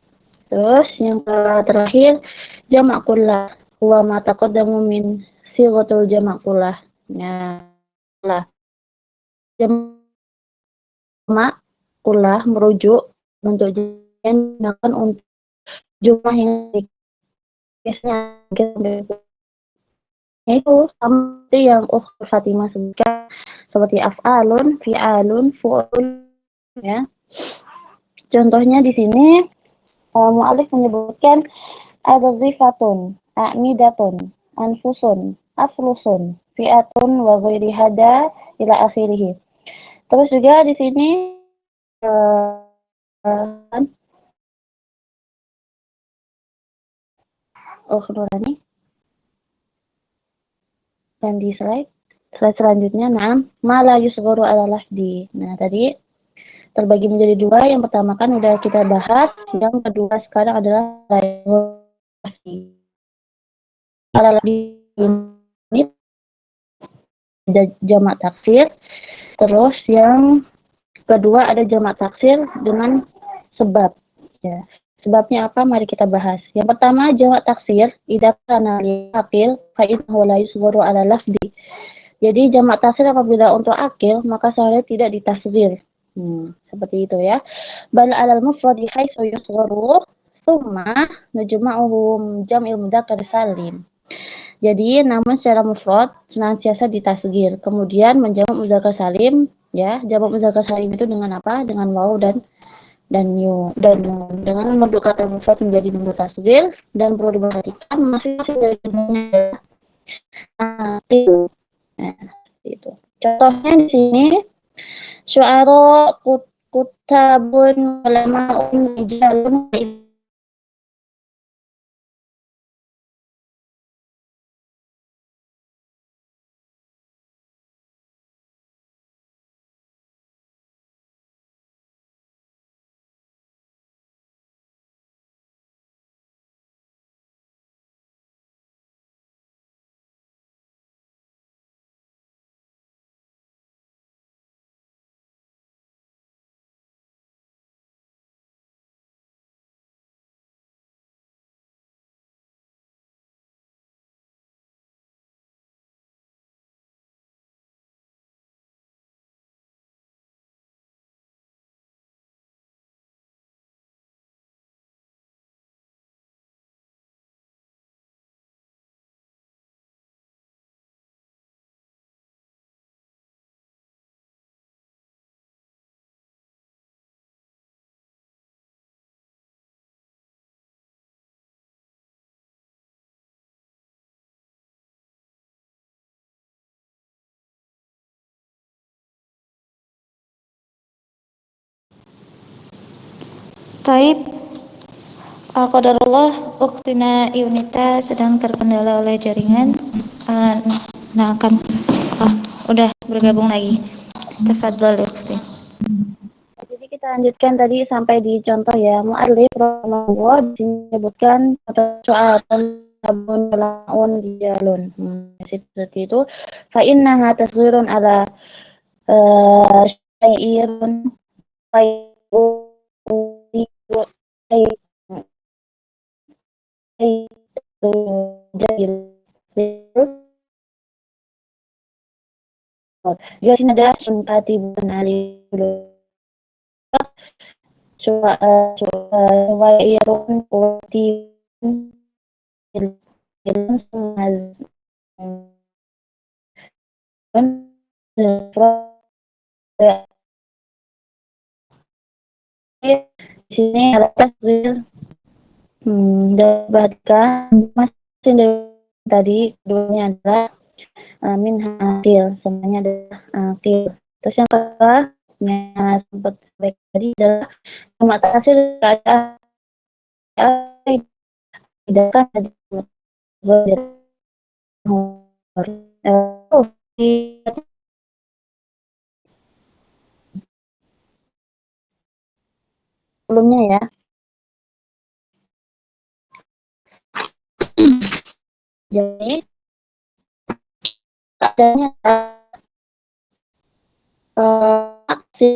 Terus yang terakhir jamak kullah, huwa ma taqaddamu min sighatul jamak kullah. Ya, lah. Jamak kullah merujuk bentuk yang digunakan untuk jumlah yang biasanya itu seperti yang Fatimah sebutkan, seperti af'alun, fi'alun, fu'ul ya. Contohnya di sini mu'alif menyebutkan ada zifatun, a'midatun, anfusun, aflusun, fi'atun wa ghairi hada ila akhirih. Terus juga di sini Nurani. Dan di slide selanjutnya, mala yusgharu ala lafdi. Nah, tadi terbagi menjadi dua. Yang pertama kan udah kita bahas, yang kedua sekarang adalah lafdi. Ala lafdi ini ada jamak taksir. Terus yang kedua ada jamak taksir dengan sebab. Ya. Sebabnya apa? Mari kita bahas. Yang pertama, jamak taksir idza kana lil aqil fa innahu la yusgharu ala lafdi. Jadi jamak taksir apabila untuk akil maka seharusnya tidak ditasghir. Seperti itu ya. Bal alal mufradi haitsu yusgharu tsumma najma'uhum jam'il mudzakkar salim. Jadi namun secara mufrad senantiasa ditasghir. Kemudian menjamak muzakkar salim, ya. Jamak muzakkar salim itu dengan apa? Dengan waw dan yu dan nun. Dengan membentuk kata mufrad menjadi bentuk tasghir dan perlu diperhatikan masing-masing dari keduanya adalah akil. Nah, itu. Contohnya di sini syu'ara kutabun ulamaun rijalun Taib, qadarullah uktina Yunita sedang terkendala oleh jaringan. Nah, akan udah bergabung lagi. Tafadhol ukhti. Jadi kita lanjutkan tadi sampai di contoh ya. Mu'allif rahimahullah disebutkan soal tabun laun rijalun. Seperti itu. Fa innaha tasghirun ala syai'irun Di sini ada simpati benali irun putih di sini ada tasbih dapatkan masih tadi keduanya adalah min hasil semuanya adalah hasil. Terus yang kedua yang sempat baik tadi adalah mata hasil keadaan tidak kan ada sebelumnya ya. Jadi keadaannya aksi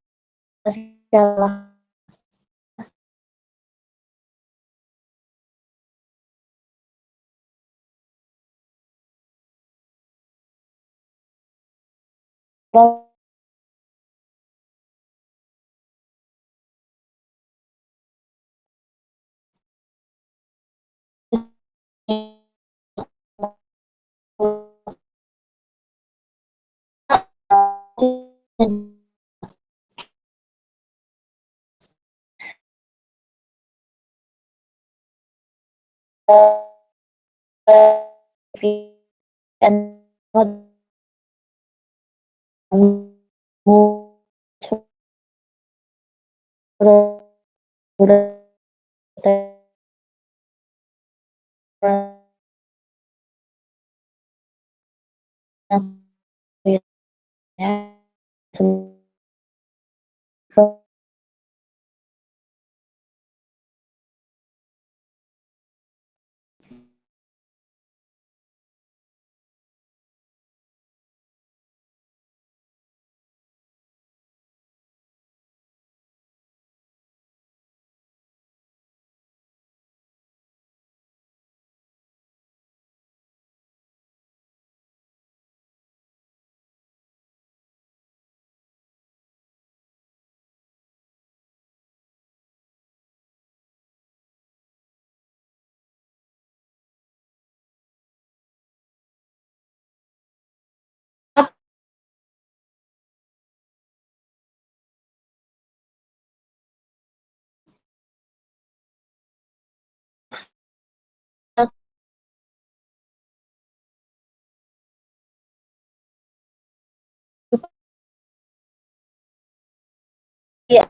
masalah dan Iya.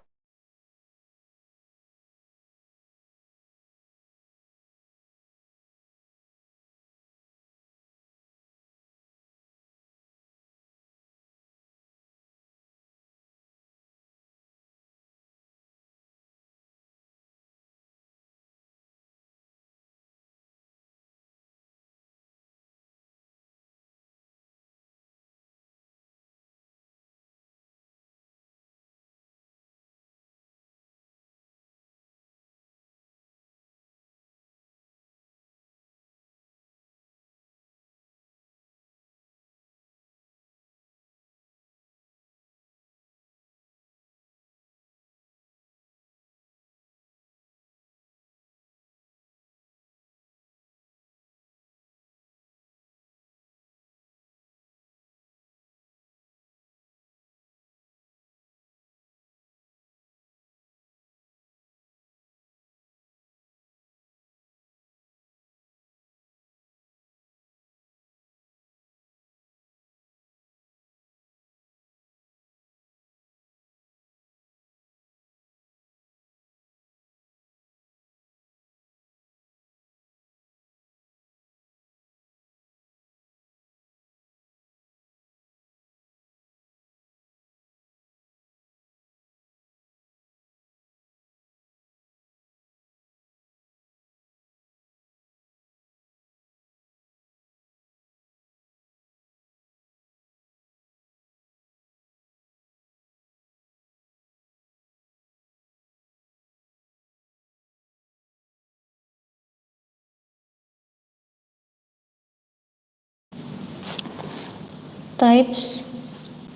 Types.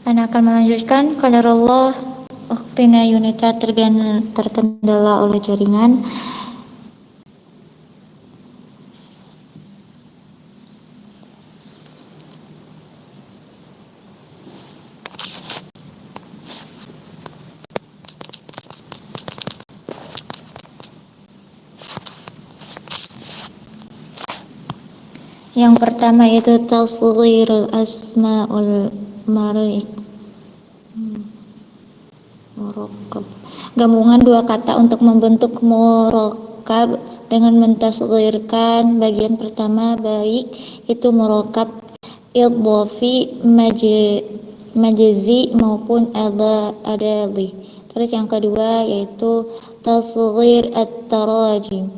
Ana akan melanjutkan. Qadarullah Ukhtina Yunita terkendala oleh jaringan. Yang pertama yaitu tasghirul asmaul murakkab. Gabungan dua kata untuk membentuk murakkab dengan mentasghirkan bagian pertama, baik itu murakkab idhafi, majzi maupun adali. Terus yang kedua yaitu tasghir at-tarajim.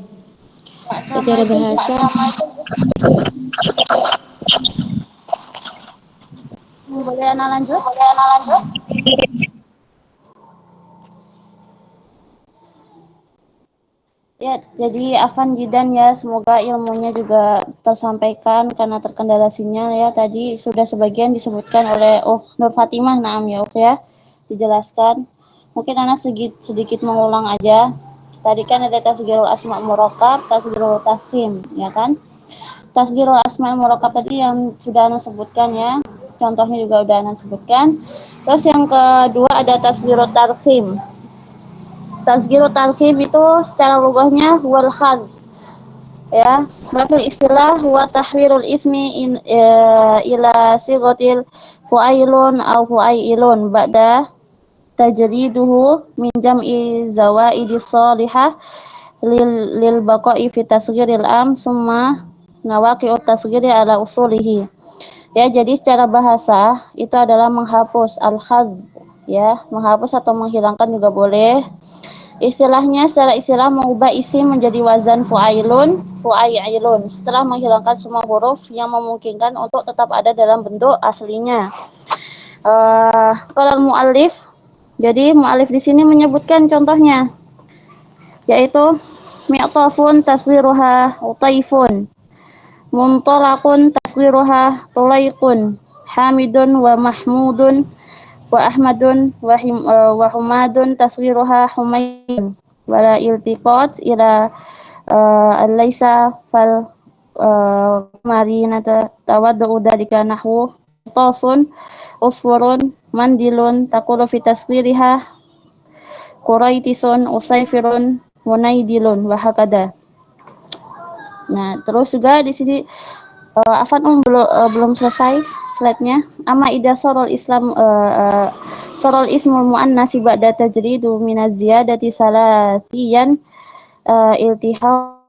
Secara bahasa Boleh Ana lanjut? Ya, jadi Afan Jidan ya, semoga ilmunya juga tersampaikan karena terkendala sinyal ya. Tadi sudah sebagian disebutkan oleh Nur Fatimah, naam ya ya, dijelaskan. Mungkin Ana sedikit mengulang aja. Tadi kan ada tasghirul asma murakkab, tasghirul tafkhim, ya kan? Tasghirul asma murakkab tadi yang sudah Ana sebutkan ya. Contohnya juga udah Ana sebutkan. Terus yang kedua ada tasghirul tarkhim. Tasghirul tarkhim itu secara lugahnya wal khadz. Ya, mafil istilah wa tahwirul ismi ila sighatil fu'ailun au fu'ailun ba'da tajriduhu min jam'i zawaidis salihah lil baqa'i fi tasghiril am summa nawaqi'ut tasghiri ala usulihi. Ya, jadi secara bahasa itu adalah menghapus al-khadz, ya, menghapus atau menghilangkan juga boleh. Istilahnya secara istilah mengubah isim menjadi wazan fu'ailun setelah menghilangkan semua huruf yang memungkinkan untuk tetap ada dalam bentuk aslinya. Kalau mu'alif, jadi mu'alif di sini menyebutkan contohnya, yaitu mi'tafun tasghiruha utaifun, muntalaqun tasghiruha tulaiqun, hamidun wa mahmudun wa ahmadun wa humadun tasghiruha humaydun wala iltiqat ila al-laisa fal marina tawaddu dalika nahwu tasun usfurun mandilun taqulu fi tasghiriha quraitisun usaifirun munaidilun wa hakada. Nah, terus juga di sini Afan belum selesai slide-nya. Amma idza sarul Islam Sarul ismul muannasi ba'da tajridu minaz ziyadati salasiyan iltiham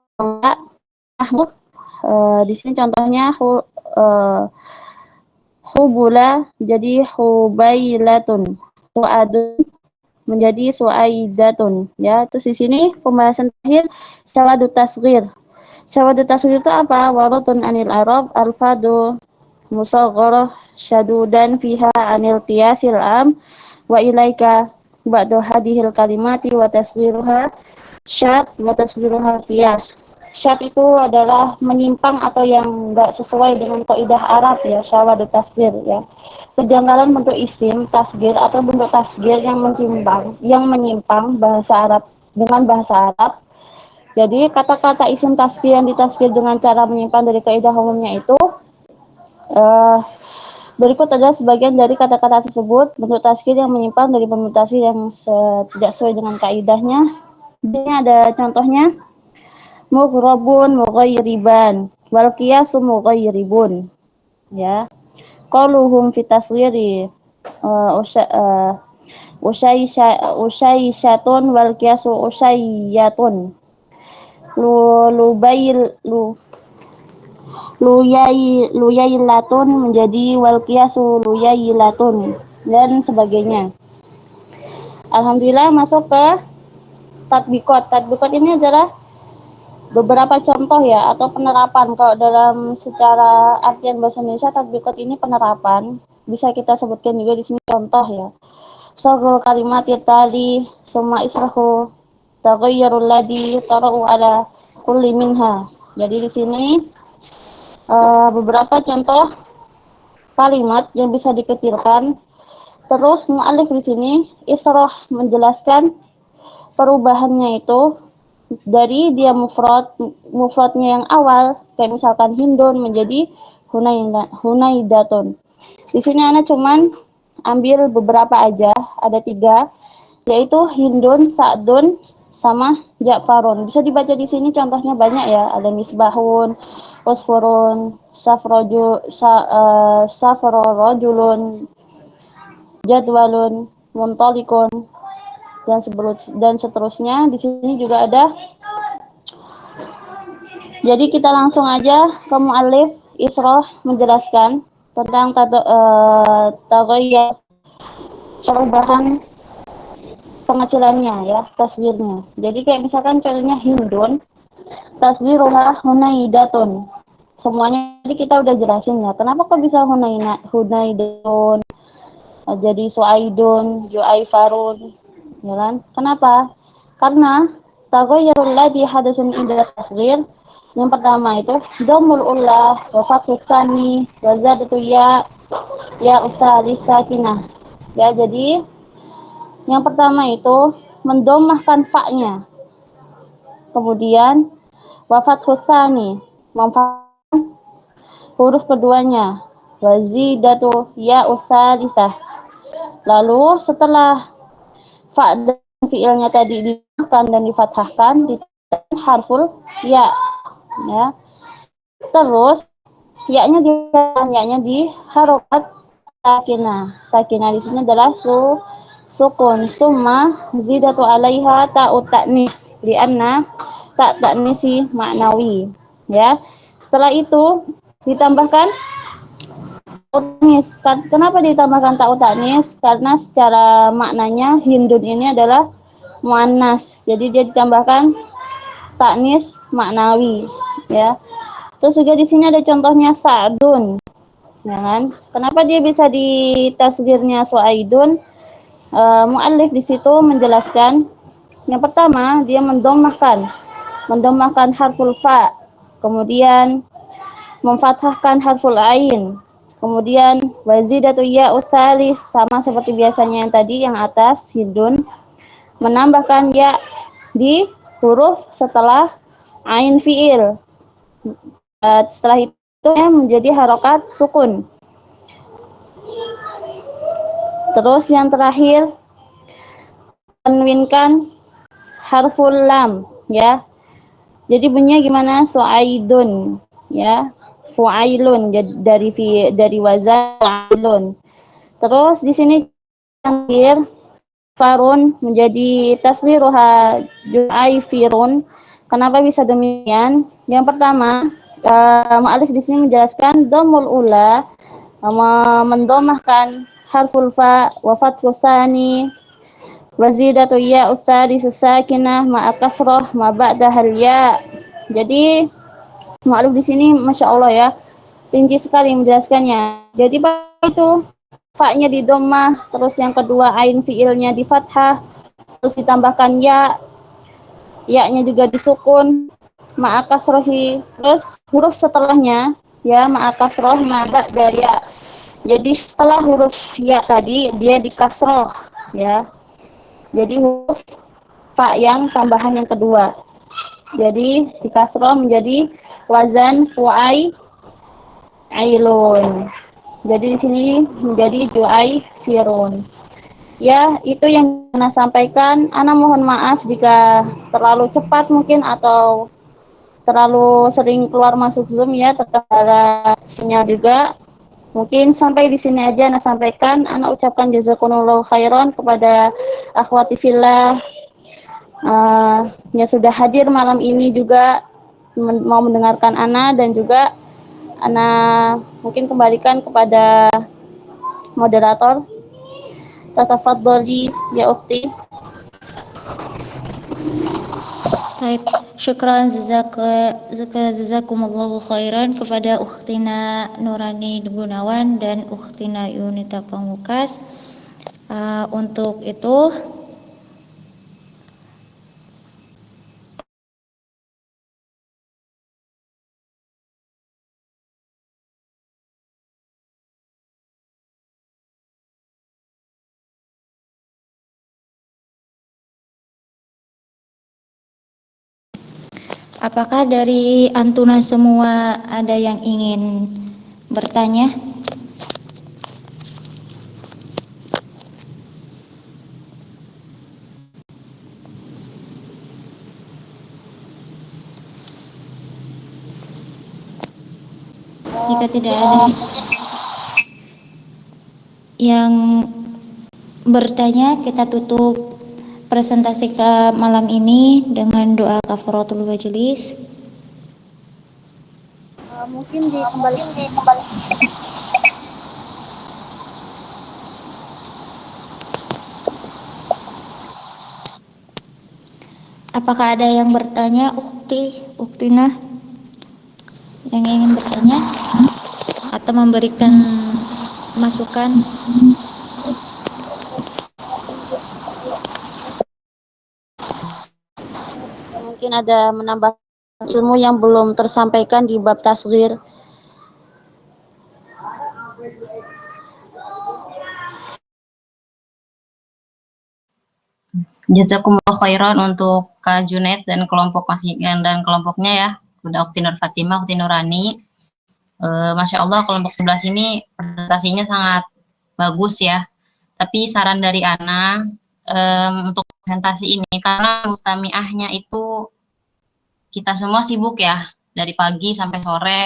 nahwu. Di sini contohnya hubula jadi hubailatun, su'adun menjadi su'aidatun, ya. Terus di sini pembahasan terakhir syawadu tasghir. Syawadu tasghir itu apa? Waradun anil arab alfadu musaghharah syadudan fiha anil qiyasil am wa ilaika ba'du hadhil kalimati wa tasghiruha syad wa tasghiruha qiyas. Syad itu adalah menyimpang atau yang enggak sesuai dengan kaidah Arab, ya, syawadu tasghir, ya. Kejanggalan bentuk isim tasghir atau bentuk tasghir yang menyimpang bahasa Arab dengan bahasa Arab. Jadi kata-kata isim tasghir yang ditasghir dengan cara menyimpang dari kaidah umumnya itu berikut adalah sebagian dari kata-kata tersebut. Bentuk tasghir yang menyimpang dari bentuk tasghir yang tidak sesuai dengan kaidahnya. Ini ada contohnya: mughrabun mughayyriban wal qiyasu mughayyiribun, ya. Qaluhum fi tasghiri usyaishatun wal qiyasu usyayyatun luyailatun menjadi wal qiyasu luyailatun dan sebagainya. Alhamdulillah, masuk ke tatbikot. Tatbikot ini adalah beberapa contoh, ya, atau penerapan. Kalau dalam secara artian bahasa Indonesia, tatbikot ini penerapan. Bisa kita sebutkan juga di sini contoh, ya. Saghul kalimat tali summa israhu taghayyarul ladzi tara'u ala kulli minha. Jadi di sini beberapa contoh kalimat yang bisa dikecilkan. Terus mu'alif di sini isroh menjelaskan perubahannya itu dari dia mufradnya yang awal, kayak misalkan hindun menjadi hunaidatun. Di sini ana cuman ambil beberapa aja, ada 3, yaitu hindun, sa'dun, sama ja'farun. Bisa dibaca di sini contohnya banyak, ya. Ada misbahun, usfurun, safrorojulun, jadwalun, muntalikun, dan seterusnya. Di sini juga ada. Jadi kita langsung aja ke mu'alif isroh menjelaskan tentang taghayyur, perubahan pengecilannya, ya, tasghirnya. Jadi kayak misalkan contohnya hindun, tasghiruha hunaidatun. Semuanya jadi kita udah jelasin, ya. Kenapa kok bisa hunaidatun jadi suaidun, juaifarun, ya kan? Kenapa? Karena taghayyurul ladzi hadasun inda tasghir. Yang pertama itu dhammul ullah wa fathus tsani wa zadatu ya usali sakinah. Ya, jadi yang pertama itu mendomahkan fa-nya. Kemudian wa fathus tsani, memfathahkan huruf keduanya. Wa zidatu ya usalisah. Lalu setelah fa dan fiilnya tadi didomahkan dan difathahkan, ditambahkan harful ya. Ya. Terus ya-nya di harokat sakinah. Sakinah di sini adalah sukun. Summa zidatu alaiha ta'ut ta'nis li'anna ta'nisi ma'nawi, ya. Setelah itu ditambahkan ta'unis. Kenapa ditambahkan ta'ut ta'nis? Karena secara maknanya hindun ini adalah muannas. Jadi dia ditambahkan ta'nis maknawi, ya. Terus juga di sini ada contohnya sa'dun, ya kan? Kenapa dia bisa ditasghirnya su'aidun? Mu'allif di situ menjelaskan. Yang pertama, dia mendomahkan harful fa, kemudian memfathahkan harful ain, kemudian wazidatu ya usalis, sama seperti biasanya yang tadi yang atas hindun, menambahkan ya di huruf setelah ain fiil. Setelah itu menjadi harokat sukun. Terus yang terakhir menwinkan harful lam, ya. Jadi bunyinya gimana? Su'aidun, ya. Fu'ailun dari wazan fu'ailun. Terus di sini Terakhir, farun menjadi tasghiruha ju'aifirun. Kenapa bisa demikian? Yang pertama, mu'alif di sini menjelaskan dhammul ula, mendomahkan harful fa wa fathu tsani wa zidatu ya usari sakinah ma'a kasrah ma ba'da hal ya. Jadi mu'alif di sini Masya Allah ya, rinci sekali menjelaskannya. Jadi itu fa-nya di dhammah, terus yang kedua ain fiilnya di fathah, terus ditambahkan ya-nya juga disukun, ma'a kasrohi, terus huruf setelahnya ya ma'a kasroh ma ba'da ya. Jadi setelah huruf ya tadi dia di kasroh ya. Jadi huruf fa yang tambahan yang kedua. Jadi di kasroh menjadi wazan fu'ai ailun. Jadi di sini menjadi ju'ai firun. Ya, itu yang Ana sampaikan. Ana mohon maaf jika terlalu cepat mungkin atau terlalu sering keluar masuk Zoom ya, tetap ada sinyal juga. Mungkin sampai di sini aja Ana sampaikan. Ana ucapkan jazakumullahu khairan kepada akhwati fillah yang sudah hadir malam ini juga mau mendengarkan Ana, dan juga Ana mungkin kembalikan kepada moderator. Tatafadhali ya ukhti. Baik, syukran jazakumullahu khairan kepada ukhtina Nurani Gunawan dan ukhtina Yunita Pamungkas. Untuk itu apakah dari antuna semua ada yang ingin bertanya? Jika tidak ada yang bertanya, kita tutup presentasi ke malam ini dengan doa kafaratul majelis. Mungkin dikembalikan. Apakah ada yang bertanya, Uktina, yang ingin bertanya atau memberikan masukan? Mungkin ada menambah ilmu yang belum tersampaikan di bab tasghir. Jazakumullah khairan untuk Kak Junaid dan kelompok dan kelompoknya ya. Udah Ukti Nur Fatimah, Ukti Nurani. Masya Allah kelompok 11 ini presentasinya sangat bagus ya. Tapi saran dari Ana untuk presentasi ini, karena mustamiahnya itu kita semua sibuk ya, dari pagi sampai sore.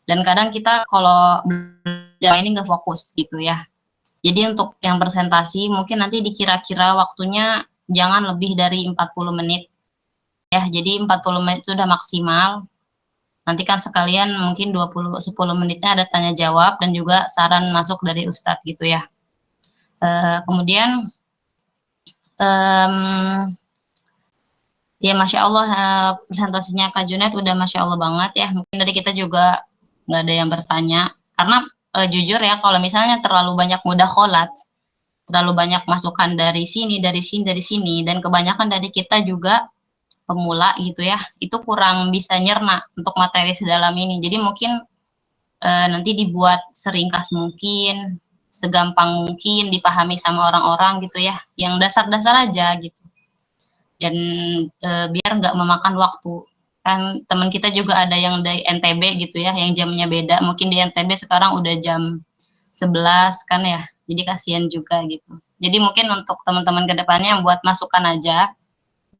Dan kadang kita kalau belajar ini nggak fokus gitu ya. Jadi untuk yang presentasi mungkin nanti dikira-kira waktunya jangan lebih dari 40 menit. Ya, jadi 40 menit itu udah maksimal. Nanti kan sekalian mungkin 10 menitnya ada tanya jawab dan juga saran masuk dari Ustadz gitu ya. Kemudian ya Masya Allah presentasinya Kak Junaid udah Masya Allah banget ya. Mungkin dari kita juga nggak ada yang bertanya. Karena jujur ya, kalau misalnya terlalu banyak mudakhalat, terlalu banyak masukan dari sini, dan kebanyakan dari kita juga pemula gitu ya, itu kurang bisa nyerna untuk materi sedalam ini. Jadi mungkin nanti dibuat seringkas mungkin, segampang mungkin dipahami sama orang-orang gitu ya, yang dasar-dasar aja gitu. Dan biar nggak memakan waktu. Kan teman kita juga ada yang dari NTB gitu ya, yang jamnya beda. Mungkin di NTB sekarang udah jam 11 kan ya, jadi kasihan juga gitu. Jadi mungkin untuk teman-teman kedepannya buat masukan aja.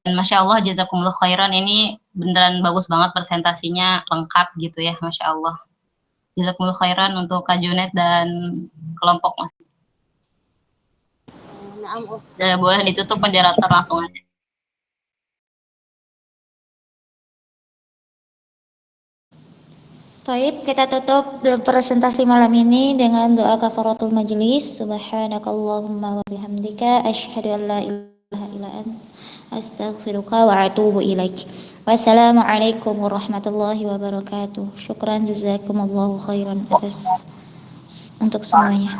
Dan Masya Allah jazakumullah khairan, ini beneran bagus banget presentasinya, lengkap gitu ya, Masya Allah. Jazakumullah khairan untuk Kak Junaid dan kelompok. Boleh ditutup moderator langsung aja. Baik, kita tutup presentasi malam ini dengan doa kafaratul majlis. Subhanakallahumma wa bihamdika asyhadu an la ilaha illa anta astaghfiruka wa atubu ilaik. Wassalamualaikum warahmatullahi wabarakatuh. Syukran jazakumullahu khairan atas untuk semuanya.